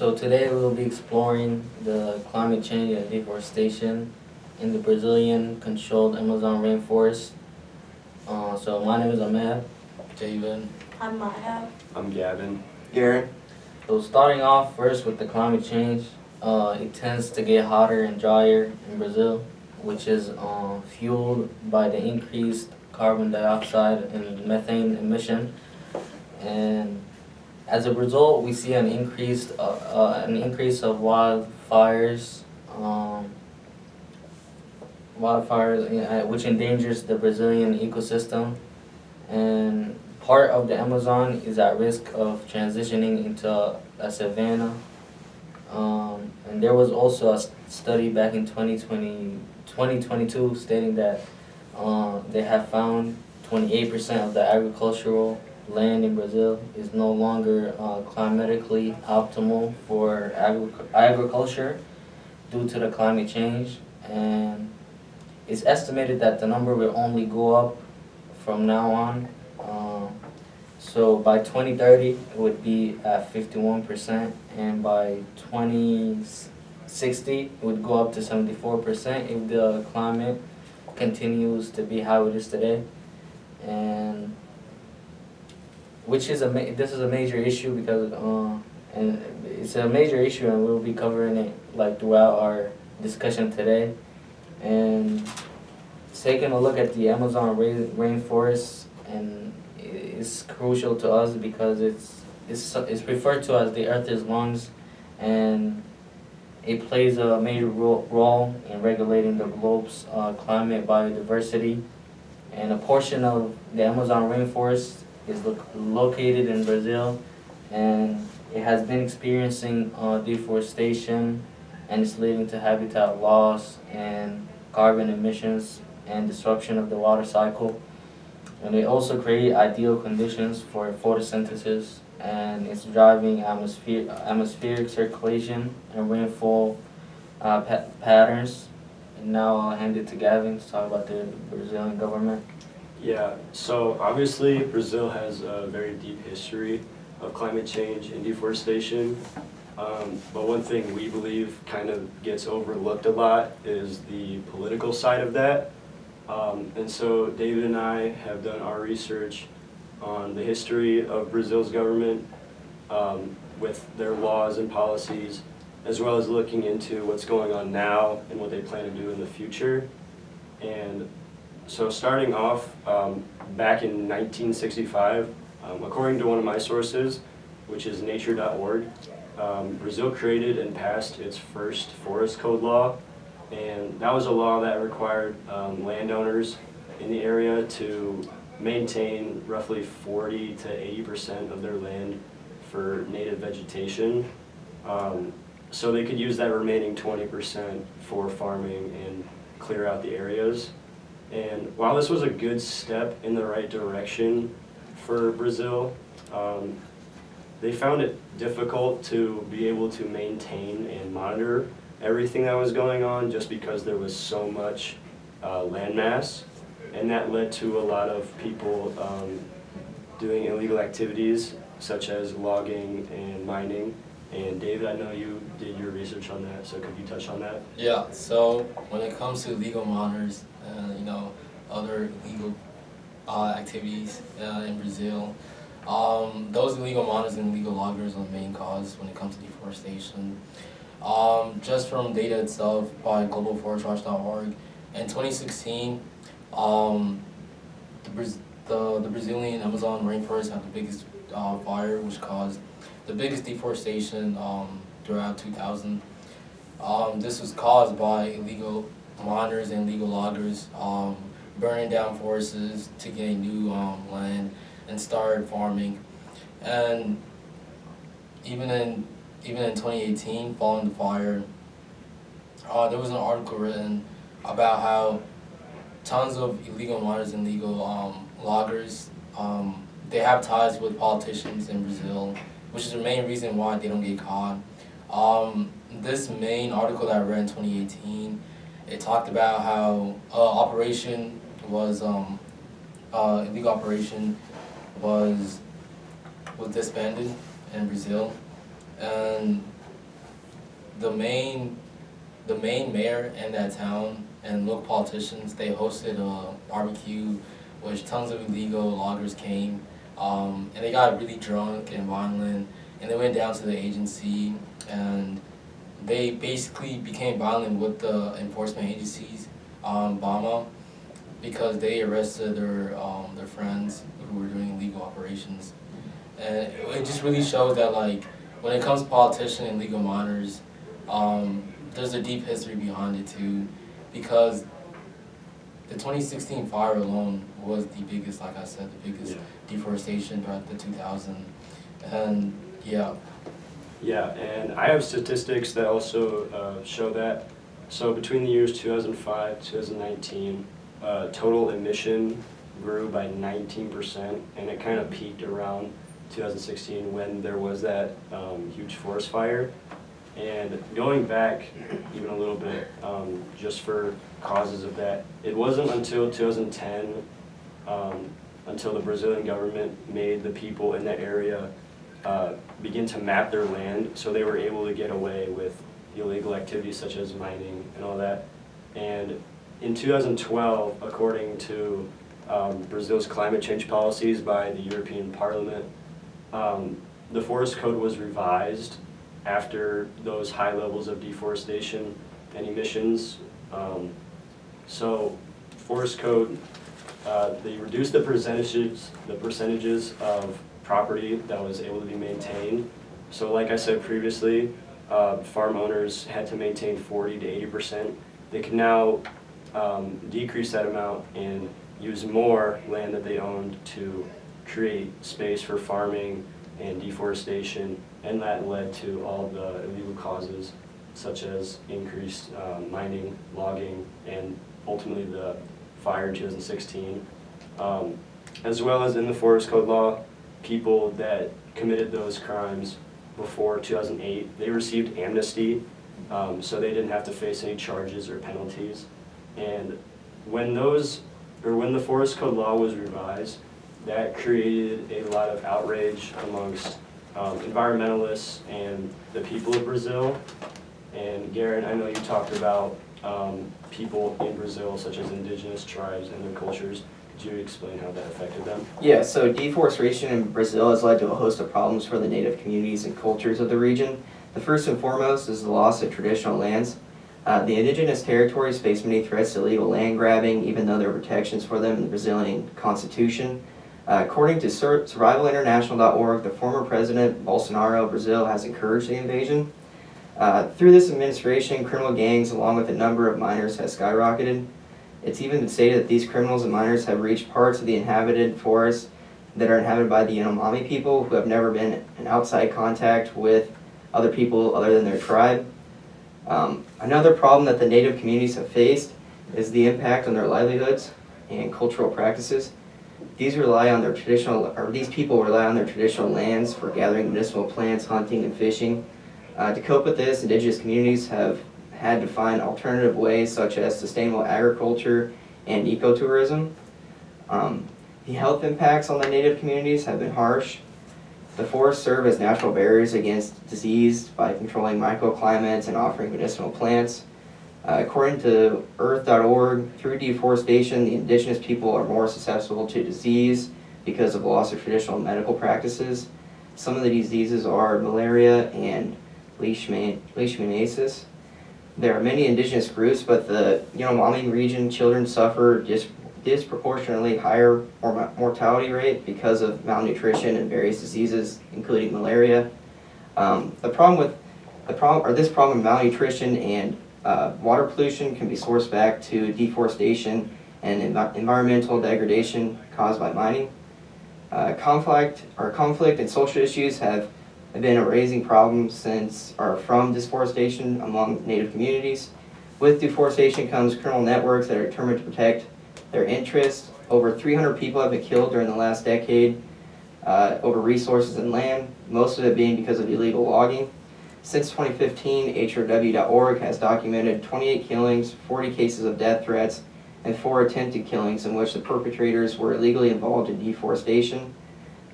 So today we will be exploring the climate change and deforestation in the Brazilian controlled Amazon rainforest. So my name is Ahmed. David. I'm Maya. I'm Gavin. Garrett. So starting off first with the climate change, it tends to get hotter and drier in Brazil, which is fueled by the increased carbon dioxide and methane emission. And as a result, we see an increase of wildfires, which endangers the Brazilian ecosystem, and part of the Amazon is at risk of transitioning into a savanna. And there was also a study back in 2022 stating that they have found 28% of the agricultural land in Brazil is no longer climatically optimal for agriculture due to the climate change, and it's estimated that the number will only go up from now on. So by 2030 it would be at 51%, and by 2060 it would go up to 74% if the climate continues to be how it is today. And this is a major issue because and it's a major issue, and we'll be covering it like throughout our discussion today. And taking a look at the Amazon rainforest, and it's crucial to us because it's referred to as the Earth's lungs, and it plays a major role in regulating the globe's climate biodiversity. And a portion of the Amazon rainforest is located in Brazil, and it has been experiencing deforestation, and it's leading to habitat loss and carbon emissions and disruption of the water cycle. And they also create ideal conditions for photosynthesis, and it's driving atmospheric circulation and rainfall patterns. And now I'll hand it to Gavin to talk about the Brazilian government. Yeah, so obviously Brazil has a very deep history of climate change and deforestation. But one thing we believe kind of gets overlooked a lot is the political side of that. And so David and I have done our research on the history of Brazil's government with their laws and policies, as well as looking into what's going on now and what they plan to do in the future. And so starting off, back in 1965, according to one of my sources, which is nature.org, Brazil created and passed its first forest code law, and that was a law that required landowners in the area to maintain roughly 40 to 80% of their land for native vegetation, so they could use that remaining 20% for farming and clear out the areas. And while this was a good step in the right direction for Brazil, they found it difficult to be able to maintain and monitor everything that was going on just because there was so much land mass, and that led to a lot of people doing illegal activities such as logging and mining. And David, I know you did your research on that, so could you touch on that? Yeah, so when it comes to legal miners and other illegal activities in Brazil, those illegal miners and illegal loggers are the main cause when it comes to deforestation. Just from data itself by globalforestwatch.org, in 2016, the Brazilian Amazon rainforest had the biggest fire, which caused the biggest deforestation throughout 2000. This was caused by illegal miners and illegal loggers burning down forests to gain new land and start farming. And even in 2018, following the fire, there was an article written about how tons of illegal miners and illegal loggers, they have ties with politicians in Brazil, which is the main reason why they don't get caught. This main article that I read in 2018, it talked about how operation was illegal operation was disbanded in Brazil, and the main mayor in that town and local politicians, they hosted a barbecue, which tons of illegal loggers came, and they got really drunk and violent, and they went down to the agency, and they basically became violent with the enforcement agencies, BAMA, because they arrested their friends who were doing illegal operations. And it just really shows that, like, when it comes to politicians and legal miners, there's a deep history behind it too, because the 2016 fire alone was the biggest, like I said, the biggest deforestation throughout the 2000s. And yeah. Yeah, and I have statistics that also show that. So between the years 2005 2019, total emission grew by 19%, and it kind of peaked around 2016 when there was that huge forest fire. And going back even a little bit, just for causes of that, it wasn't until 2010 until the Brazilian government made the people in that area begin to map their land, so they were able to get away with illegal activities such as mining and all that. And in 2012, according to Brazil's climate change policies by the European Parliament, the Forest Code was revised after those high levels of deforestation and emissions. So Forest Code, they reduced the percentages of property that was able to be maintained. So like I said previously, farm owners had to maintain 40 to 80%. They can now decrease that amount and use more land that they owned to create space for farming and deforestation, and that led to all the illegal causes such as increased mining, logging, and ultimately the fire in 2016. As well as in the Forest Code law, people that committed those crimes before 2008, they received amnesty, so they didn't have to face any charges or penalties. And when the Forest Code law was revised, that created a lot of outrage amongst environmentalists and the people of Brazil. And Garen, I know you talked about people in Brazil, such as indigenous tribes and their cultures. Could you explain how that affected them? Yeah, so deforestation in Brazil has led to a host of problems for the native communities and cultures of the region. The first and foremost is the loss of traditional lands. The indigenous territories face many threats to illegal land grabbing, even though there are protections for them in the Brazilian Constitution. According to SurvivalInternational.org, the former president, Bolsonaro of Brazil, has encouraged the invasion. Through this administration, criminal gangs, along with a number of miners, has skyrocketed. It's even been stated that these criminals and miners have reached parts of the inhabited forests that are inhabited by the Yanomami people, who have never been in outside contact with other people other than their tribe. Another problem that the native communities have faced is the impact on their livelihoods and cultural practices. These people rely on their traditional lands for gathering medicinal plants, hunting, and fishing. To cope with this, indigenous communities have had to find alternative ways such as sustainable agriculture and ecotourism. The health impacts on the native communities have been harsh. The forests serve as natural barriers against disease by controlling microclimates and offering medicinal plants. According to Earth.org, through deforestation, the indigenous people are more susceptible to disease because of loss of traditional medical practices. Some of the diseases are malaria and leishmaniasis. There are many indigenous groups, but the Yanomami region children suffer disproportionately higher mortality rate because of malnutrition and various diseases, including malaria. This problem of malnutrition and water pollution can be sourced back to deforestation and environmental degradation caused by mining. Conflict and social issues have been a raising problem from deforestation among native communities. With deforestation comes criminal networks that are determined to protect their interests. Over 300 people have been killed during the last decade over resources and land, most of it being because of illegal logging. Since 2015, HRW.org has documented 28 killings, 40 cases of death threats, and 4 attempted killings in which the perpetrators were illegally involved in deforestation.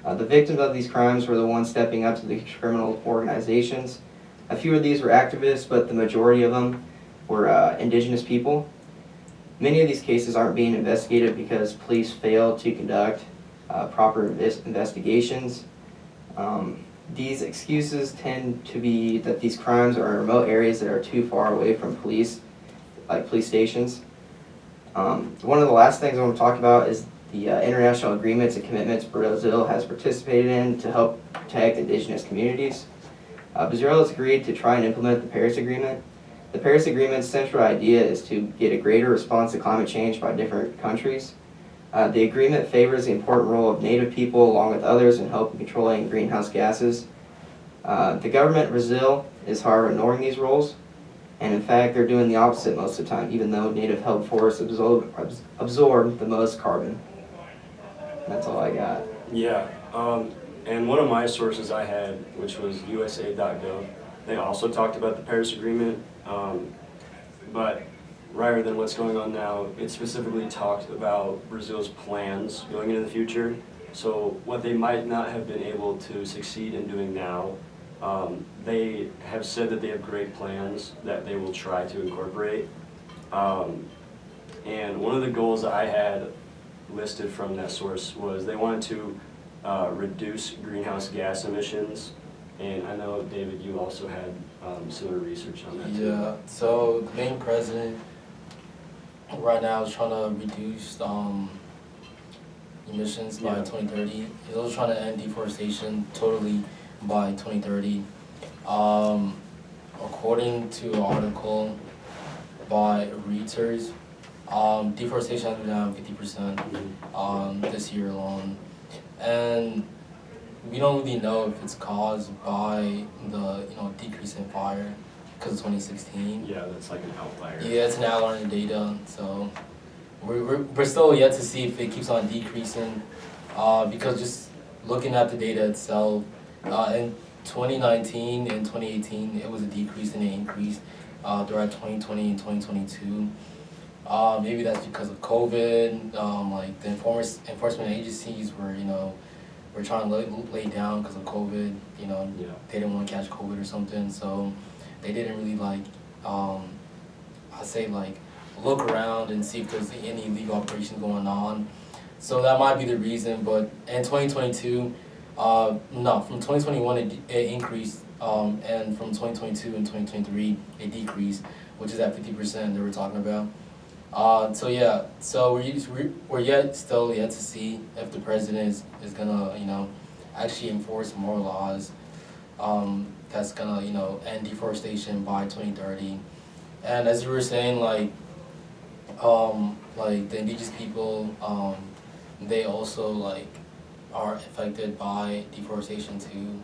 The victims of these crimes were the ones stepping up to these criminal organizations. A few of these were activists, but the majority of them were indigenous people. Many of these cases aren't being investigated because police failed to conduct proper investigations. These excuses tend to be that these crimes are in remote areas that are too far away from police, like police stations. One of the last things I want to talk about is the international agreements and commitments Brazil has participated in to help protect indigenous communities. Brazil has agreed to try and implement the Paris Agreement. The Paris Agreement's central idea is to get a greater response to climate change by different countries. The agreement favors the important role of Native people along with others in helping controlling greenhouse gases. The government of Brazil is, however, ignoring these roles, and in fact they're doing the opposite most of the time, even though native held forests absorb the most carbon. That's all I got. Yeah, and one of my sources I had, which was USA.gov, they also talked about the Paris Agreement, but rather than what's going on now, it specifically talked about Brazil's plans going into the future. So what they might not have been able to succeed in doing now, they have said that they have great plans that they will try to incorporate. And one of the goals that I had listed from that source was they wanted to reduce greenhouse gas emissions. And I know, David, you also had similar research on that too. Yeah, so the main president right now is trying to reduce emissions by 2030. He's also trying to end deforestation totally by 2030. According to an article by Reuters, deforestation has been down 50% this year alone. And we don't really know if it's caused by the decrease in fire because of 2016. Yeah, that's like an outlier. Yeah, it's an outlier in the data, so we're still yet to see if it keeps on decreasing because just looking at the data itself, in 2019 and 2018 it was a decrease and an increase throughout 2020 and 2022. Maybe that's because of COVID, like the enforcement agencies were trying to lay down because of COVID, Yeah. they didn't want to catch COVID or something, so they didn't really I'd say look around and see if there's any illegal operations going on. So that might be the reason, but in 2022, from 2021 it increased, and from 2022 and 2023 it decreased, which is that 50% that we're talking about. So yeah, so we're still yet to see if the president is gonna actually enforce more laws that's gonna end deforestation by 2030. And as you were saying, the indigenous people, they also are affected by deforestation too.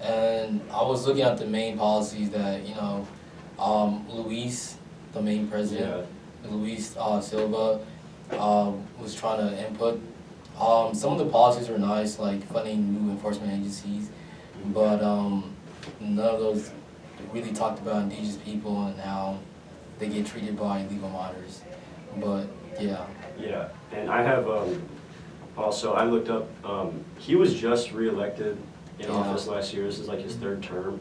And I was looking at the main policies that Luis, the main president. Luis Silva was trying to input. Some of the policies were nice, like funding new enforcement agencies, but none of those really talked about indigenous people and how they get treated by illegal miners. But yeah. Yeah, and I have also, I looked up, he was just re-elected in office last year. This is like his third term.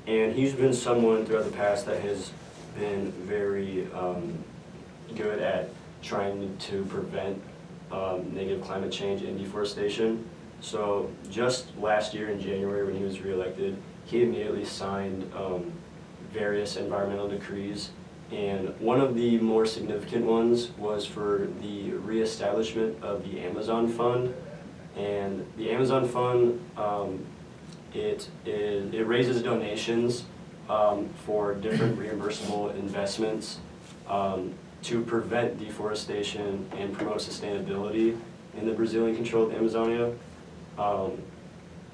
And he's been someone throughout the past that has been very good at trying to prevent negative climate change and deforestation. So just last year in January when he was re-elected, he immediately signed various environmental decrees, and one of the more significant ones was for the reestablishment of the Amazon Fund. And the Amazon Fund, it raises donations for different reimbursable investments to prevent deforestation and promote sustainability in the Brazilian-controlled Amazonia.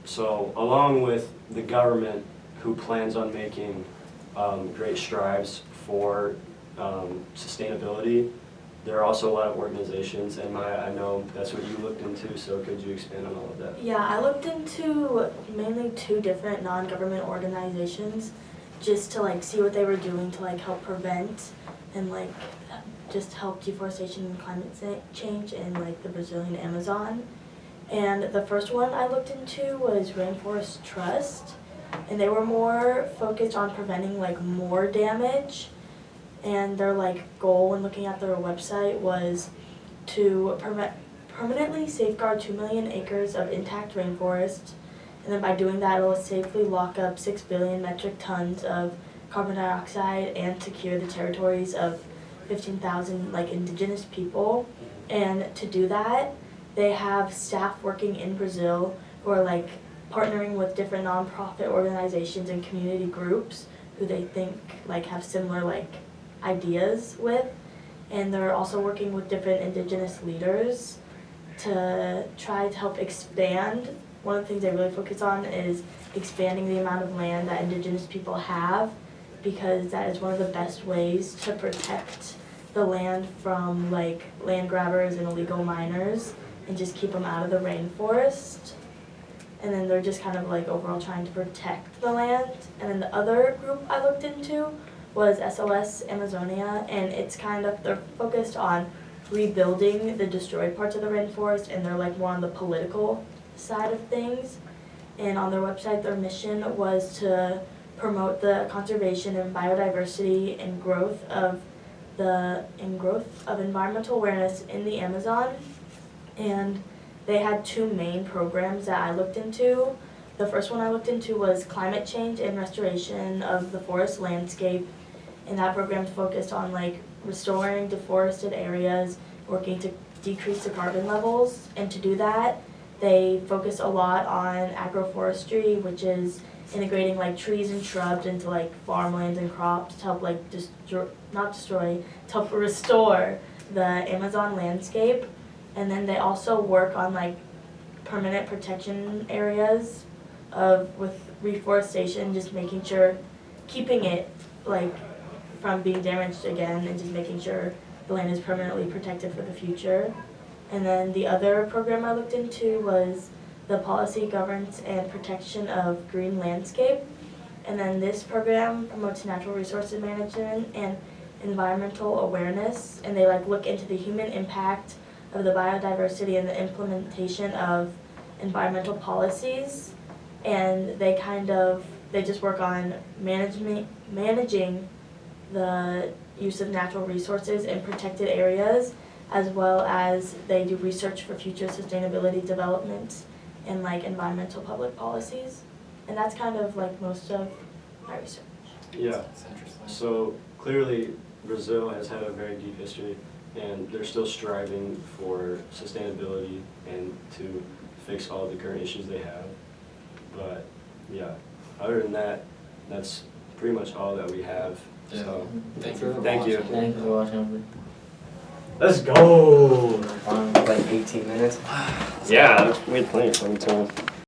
So along with the government, who plans on making great strides for sustainability, there are also a lot of organizations, and Maya, I know that's what you looked into, so could you expand on all of that? Yeah, I looked into mainly 2 different non-government organizations just to see what they were doing to help prevent and just help deforestation and climate change in the Brazilian Amazon. And the first one I looked into was Rainforest Trust, and they were more focused on preventing like more damage. And their like goal when looking at their website was to permanently safeguard 2 million acres of intact rainforest, and then by doing that it'll safely lock up 6 billion metric tons of carbon dioxide and secure the territories of 15,000 like indigenous people. And to do that, they have staff working in Brazil who are like partnering with different nonprofit organizations and community groups who they think like have similar like ideas with, and they're also working with different indigenous leaders to try to help expand. One of the things they really focus on is expanding the amount of land that indigenous people have, because that is one of the best ways to protect the land from like land grabbers and illegal miners and just keep them out of the rainforest. And then they're just kind of like overall trying to protect the land. And then the other group I looked into was SOS Amazonia, and it's kind of, they're focused on rebuilding the destroyed parts of the rainforest, and they're like more on the political side of things. And on their website, their mission was to promote the conservation and biodiversity and growth of environmental awareness in the Amazon. And they had two main programs that I looked into. The first one I looked into was climate change and restoration of the forest landscape, and that program focused on like restoring deforested areas, working to decrease the carbon levels. And to do that, they focus a lot on agroforestry, which is integrating like trees and shrubs into like farmlands and crops to help like to help restore the Amazon landscape. And then they also work on like permanent protection areas with reforestation, just making sure, keeping it like from being damaged again, and just making sure the land is permanently protected for the future. And then the other program I looked into was the policy, governance, and protection of green landscape. And then this program promotes natural resources management and environmental awareness, and they like look into the human impact of the biodiversity and the implementation of environmental policies. And they just work on managing the use of natural resources in protected areas, as well as they do research for future sustainability development and like environmental public policies. And that's kind of like most of my research. Yeah, That's interesting. so clearly Brazil has had a very deep history, and they're still striving for sustainability and to fix all the current issues they have. But yeah, other than that, that's pretty much all that we have. Yeah. So Thank you for Thank you. watching. Thank you for watching. let's go. Like 18 minutes. Yeah, we had plenty of time.